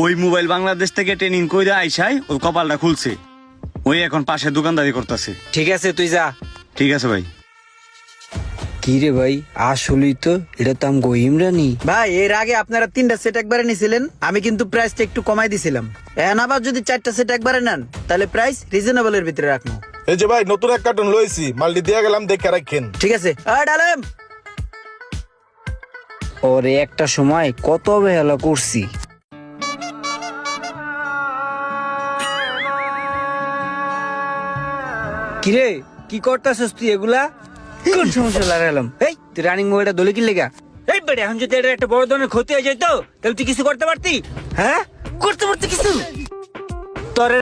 ওই মোবাইল বাংলাদেশ থেকে ট্রেনিং কইরা আইসাই ওর কপালটা খুলছে। ওই এখন পাশে দোকানদারি করতেছে। ঠিক আছে তুই যা। ঠিক আছে ভাই। কি রে ভাই, আসলেই তো এটা তো আমগো ইমরানি। ভাই এর আগে আপনারা 3টা সেট একবারে নিছিলেন, আমি কিন্তু প্রাইসটা একটু কমাই দিছিলাম। এখন আবার যদি 4টা সেট একবারে নেন তাহলে প্রাইস রিজনেবল এর ভিতরে রাখবো। এই যে ভাই নতুন এক কার্টুন লইছি, মালটি দিয়া গেলাম, দেখে রাখেন। ঠিক আছে ডালেম। ওরে একটা সময় কত অবহেলা করছি। কিরে কি করতেছস তুই এগুলা? কোন সমস্যা লাগালাম? এই তুই রানিং মোবাইলটা দলে কি লেগা? এই বেড়ে এখন যদি এটা একটা বড় ধরনের ক্ষতি হয়ে যেত তাহলে তুই কিছু করতে পারতি? হ্যাঁ করতে পারতি কিছু?